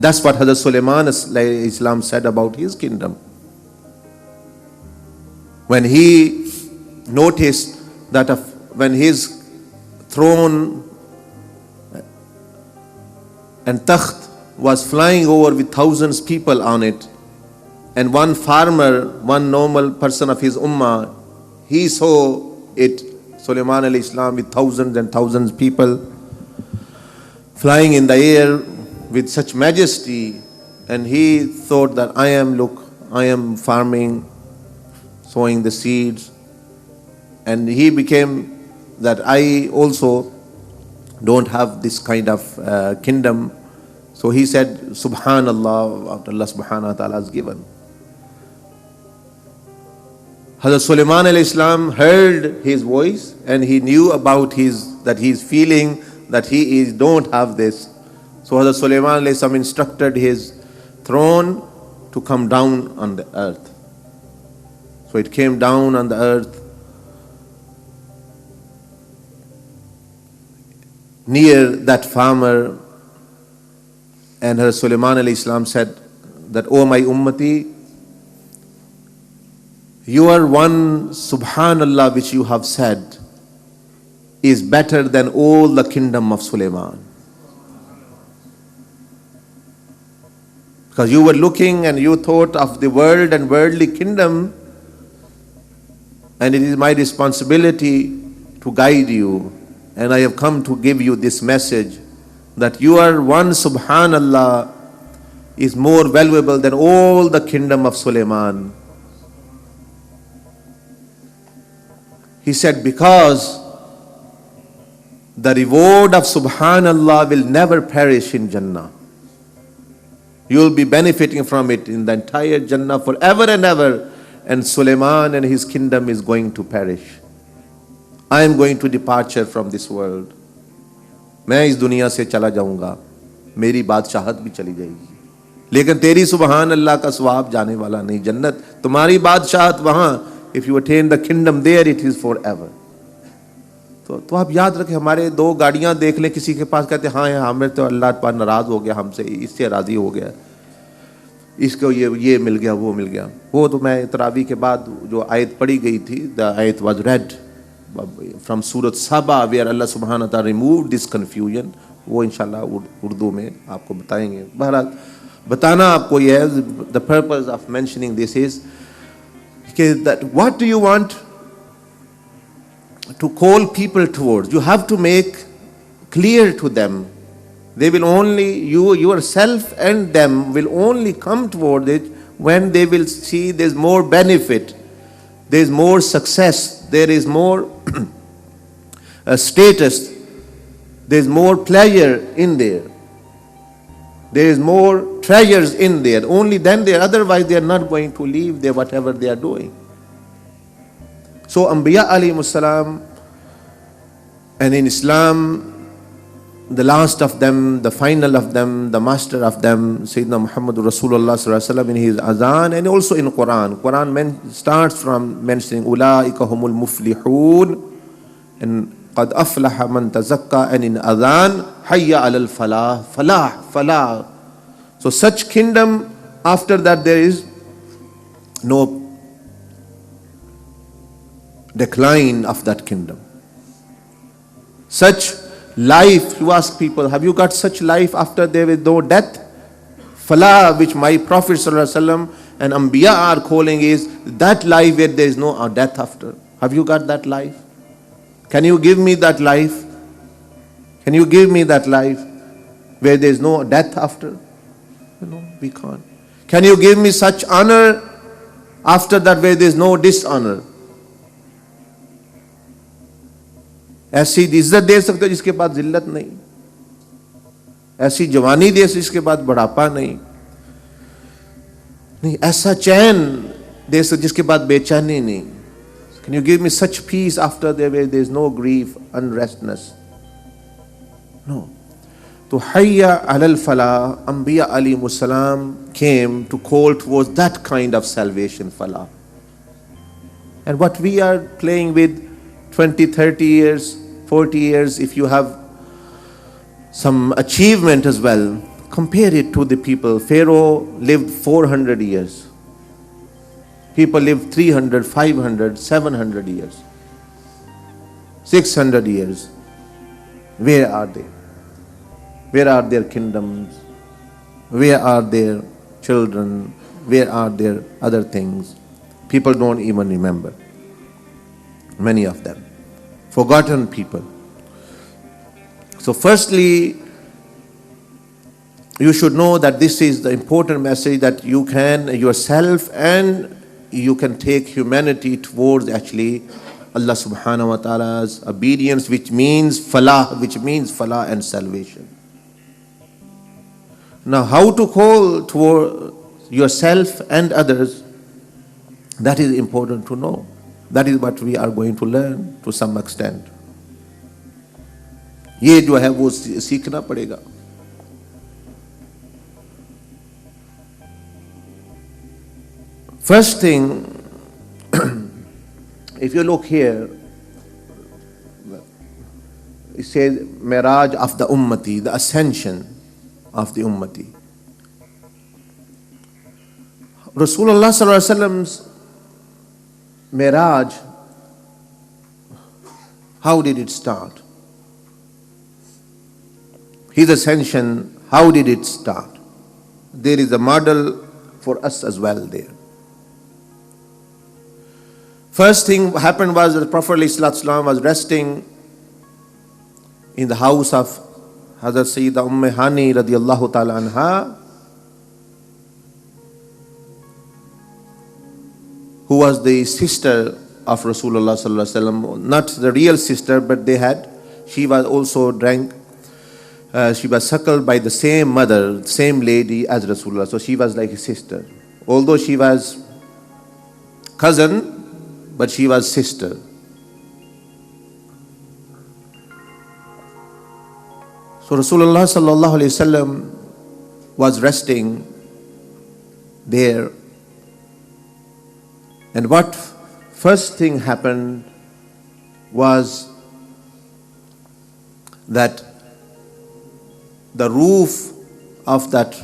That's what Hazrat Sulaiman Islam said about his kingdom. When he noticed that when his throne and takht was flying over with thousands of people on it, and one farmer, one normal person of his ummah, he saw it, Sulaiman alayhi Islam, with thousands and thousands of people flying in the air with such majesty, and he thought that I am farming, sowing the seeds, and he became that I also don't have this kind of kingdom. So he said, Subhanallah, what Allah subhanahu wa ta'ala has given. Hazrat Sulaiman alayhi Islam heard his voice, and he knew about that he's feeling that he don't have this. So Hazrat Sulaiman alayhi Islam instructed his throne to come down on the earth. So it came down on the earth near that farmer, and Hazrat Sulaiman alayhi Islam said that, "O my ummati, your one Subhanallah which you have said is better than all the kingdom of Sulaiman." Because you were looking and you thought of the world and worldly kingdom, and it is my responsibility to guide you, and I have come to give you this message that your one Subhanallah is more valuable than all the kingdom of Sulaiman. He said, because the reward of Subhanallah will never perish in Jannah. You will be benefiting from it in the entire Jannah forever and ever. And Sulaiman and his kingdom is going to perish. I am going to departure from this world. मैं इस दुनिया से चला जाऊंगा, मेरी बादशाहत भी चली जाएगी, लेकिन तेरी सुबहान अल्लाह का सवाब जाने वाला नहीं. जन्नत तुम्हारी बादशाहत वहां, if you attain the kingdom there, it is forever. तो आप याद रखें, हमारे दो गाड़ियां देख लें, किसी के पास कहते हैं हाँ हमें तो अल्लाह पर नाराज हो गया, हमसे इससे राजी हो गया, इसको ये मिल गया, वो मिल गया. वो तो मैं तरावी के बाद जो आयत पढ़ी गई थी, द आयत वाज रेड फ्रॉम सूरत सबा वेयर अल्लाह सुब्हानहू व तआला रिमूव दिस कन्फ्यूजन, वो इंशाल्लाह उर्दू में आपको बताएंगे. बहरहाल बताना आपको ये है, the purpose of mentioning this is that what do you want to call people towards? You have to make clear to them. They will only, yourself and them will only come toward it when they will see there's more benefit, there's more success, there is more status, there's more pleasure in there, there is more treasures in there. Only then they are, otherwise they are not going to leave there whatever they are doing. So Anbiya alayhimus salam, and in Islam, the last of them, the final of them, the master of them, Sayyidina Muhammad Rasulullah sallallahu alaihi wasallam, in his azan and also in Quran. Quran starts from mentioning Ulaika humul muflihun and Qad aflaha man tazakka, and in azan Hayya alal falah, falah. So such kingdom, after that there is no decline of that kingdom. Such life, you ask people, have you got such life after there is no death? Falah, which my Prophet ﷺ and Anbiya are calling, is that life where there is no death after. Have you got that life? Can you give me that life? Can you give me that life where there is no death after? No, we can't. Can you give me such honor after that where there is no dishonor? ऐसी इज्जत दे सकते हो जिसके बाद जिल्लत नहीं, ऐसी जवानी दे सकते जिसके बाद बुढ़ापा नहीं, ऐसा चैन दे सकते जिसके बाद बेचैनी नहीं. Can you give me such peace after there where there is no grief, unrestness? No. So Hayya alal falah, Anbiya alayhimus salam came to call towards that kind of salvation, falah. And what we are playing with 20, 30 years, 40 years, if you have some achievement as well, Compare it to the people. Pharaoh lived 400 years. People lived 300, 500, 700 years, 600 years. Where are they? Where are their kingdoms? Where are their children? Where are their other things? People don't even remember. Many of them. Forgotten people. So firstly, you should know that this is the important message, that you can yourself and you can take humanity towards actually Allah subhanahu wa ta'ala's obedience, which means falah and salvation. Now, how to call toward yourself and others, that is important to know. That is what we are going to learn to some extent. ये जो है वो सीखना पड़ेगा. First thing, if you look here, it says Miraj of the Ummati, the ascension of the Ummati. Rasulullah sallallahu alaihi wasallam's Miraj, how did it start? His ascension, how did it start? There is a model for us as well there. First thing happened was that the Prophet ﷺ was resting in the house of Hazrat Sayyidah Hani radiallahu ta'ala anha, who was the sister of Rasulullah sallallahu alaihi wasallam. Not the real sister, but she was also she was suckled by the same mother, same lady as Rasulullah. So she was like a sister. Although she was cousin, but she was sister. So Rasulullah sallallahu alaihi wasallam was resting there. And what first thing happened was that the roof of that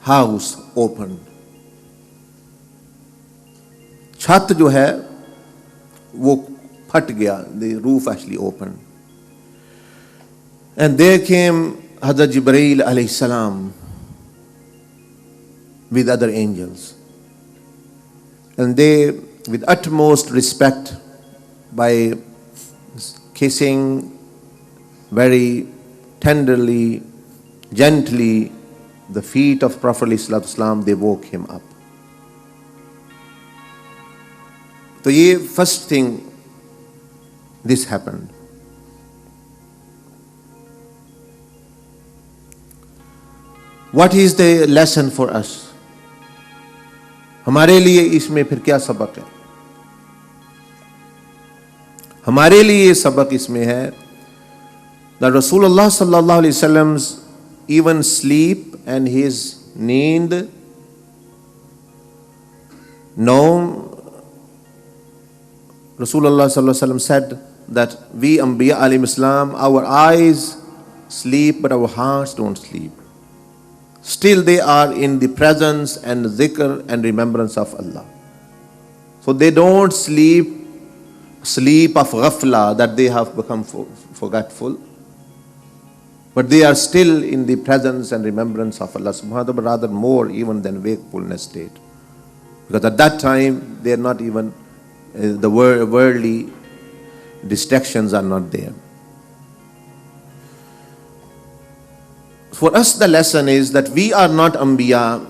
house opened. छत जो है वो फट गया. The roof actually opened. And there came Hazrat Jibreel alayhi salam with other angels. And they, with utmost respect, by kissing very tenderly, gently the feet of Prophet ﷺ, they woke him up. So ye first thing, this happened. What is the lesson for us? हमारे लिए इसमें फिर क्या सबक है? हमारे लिए सबक इसमें है that Rasulullah sallallahu alaihi wasallam's even sleep and his need, Rasulullah sallallahu alaihi wasallam said that we Anbiya alayhi Islam, our eyes sleep but our hearts don't sleep. Still they are in the presence and zikr and remembrance of Allah. So they don't sleep of ghafla, that they have become forgetful, but they are still in the presence and remembrance of Allah subhanahu wa ta'ala, rather more even than wakefulness state. Because at that time they are not even, the worldly distractions are not there. For us the lesson is that we are not Anbiya.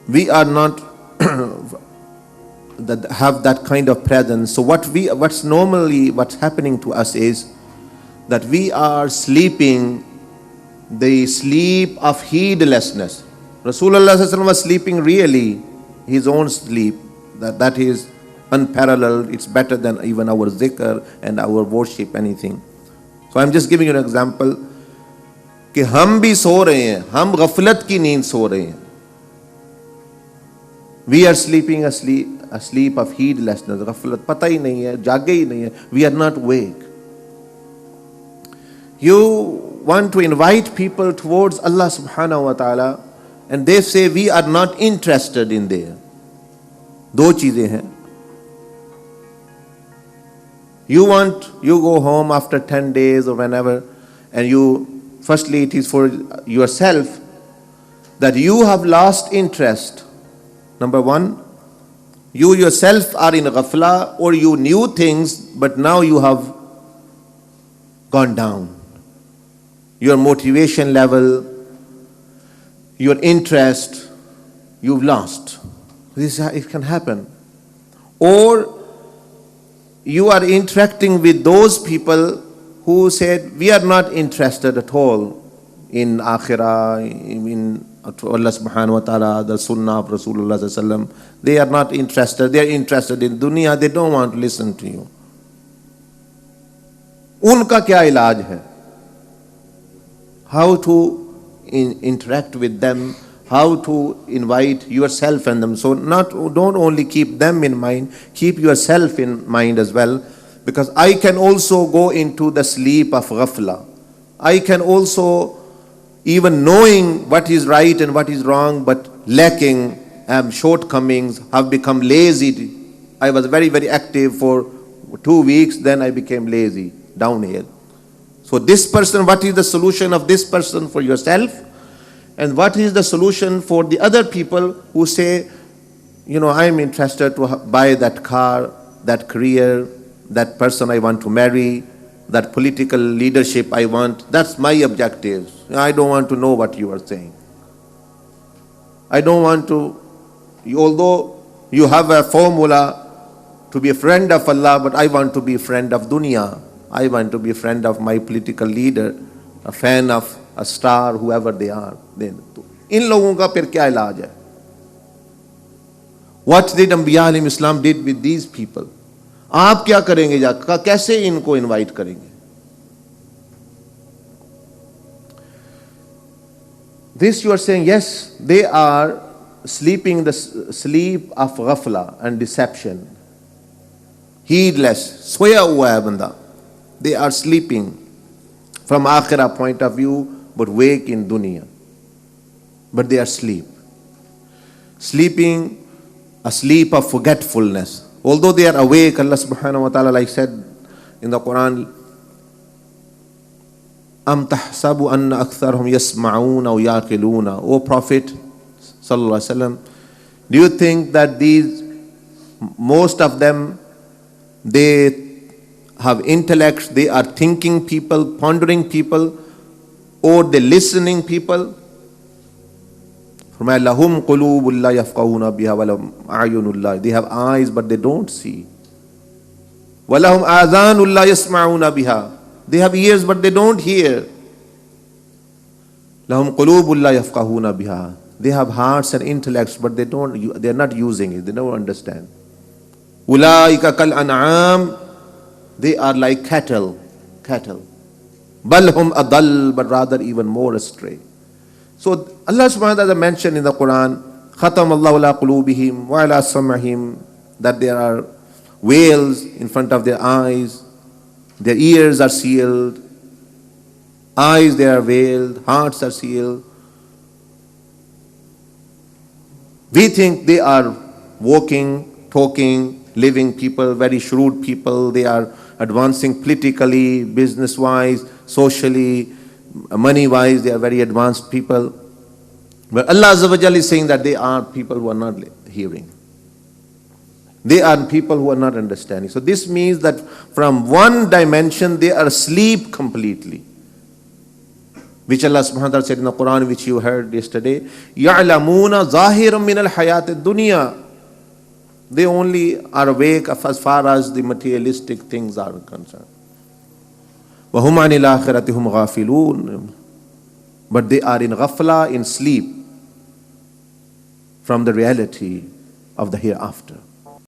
We are not that have that kind of presence. So what's happening to us is that we are sleeping the sleep of heedlessness. Rasulullah sallallahu alaihi wasallam was sleeping really his own sleep. That is unparalleled. It's better than even our zikr and our worship, anything. So I'm just giving you an example कि हम भी सो रहे हैं, हम गफलत की नींद सो रहे हैं. We are sleeping a sleep of heedlessness. गफलत पता ही नहीं है, जागे ही नहीं है. We are not awake. You want to invite people towards Allah subhanahu wa ta'ala, and they say we are not interested in there. दो चीजें हैं. You go home after 10 days or whenever, and firstly it is for yourself that you have lost interest. Number one, you yourself are in ghafla, or you knew things but now you have gone down. Your motivation level, your interest, you've lost. It can happen. Or you are interacting with those people who said, we are not interested at all in akhirah, in Allah subhanahu wa ta'ala, the sunnah of Rasulullah sallallahu alaihi wasallam. They are not interested. They are interested in dunya. They don't want to listen to you. Unka kya ilaj hai? How to interact with them, how to invite yourself and them. So don't only keep them in mind, keep yourself in mind as well. Because I can also go into the sleep of ghafla. I can also, even knowing what is right and what is wrong, but lacking shortcomings, have become lazy. I was very, very active for 2 weeks, then I became lazy, downhill. So this person, what is the solution of this person for yourself? And what is the solution for the other people who say, I'm interested to buy that car, that career, that person I want to marry, that political leadership I want. That's my objectives. I don't want to know what you are saying. I don't want to, although you have a formula to be a friend of Allah, but I want to be a friend of dunya. I want to be a friend of my political leader, a fan of a star, whoever they are. In logon ka phir kya ilaj hai? What did Anbiya alayhi Islam did with these people? आप क्या करेंगे जाकर? कैसे इनको invite करेंगे? This you are saying, yes, they are sleeping the sleep of ghafla and deception. Heedless, soya hua hai banda. They are sleeping from akhirah point of view, but wake in dunya. But they are asleep. Sleeping a sleep of forgetfulness. Although they are awake, Allah subhanahu wa ta'ala, like said in the Quran, Am tahsabu anna aktharhum yasma'una aw yaqiluna. O Prophet sallallahu alaihi wasallam, do you think that most of them, they have intellects, they are thinking people, pondering people, or they listening people? Lahum qulubun la yafqahuna biha wa lahum a'yunun la. They have eyes but they don't see. Wa lahum adhanun la yasma'una biha. They have ears but they don't hear. Lahum qulubun la yafqahuna biha. They have hearts and intellects but they are not using it. They don't understand. Ulaika kal an'am. They are like cattle. Bal hum adall, but rather even more astray. So Allah subhanahu wa ta'ala mentioned in the Quran, Khatam Allahu ala qulubihim wa ala sam'ihim, that there are veils in front of their eyes, their ears are sealed, eyes they are veiled, hearts are sealed. We think they are walking, talking, living people, very shrewd people. They are advancing politically, business-wise, socially, money-wise. They are very advanced people. But Allah Azza wa Jalla is saying that they are people who are not hearing. They are people who are not understanding. So this means that from one dimension they are asleep completely. Which Allah subhanahu wa ta'ala said in the Quran, which you heard yesterday, يَعْلَمُونَ ظَاهِرًا مِنَ الْحَيَاةِ الدُّنْيَا. They only are awake as far as the materialistic things are concerned. وَهُمْ عَنِ الْآخِرَةِ هُمْ غَافِلُونَ. But they are in ghafla, in sleep, from the reality of the hereafter.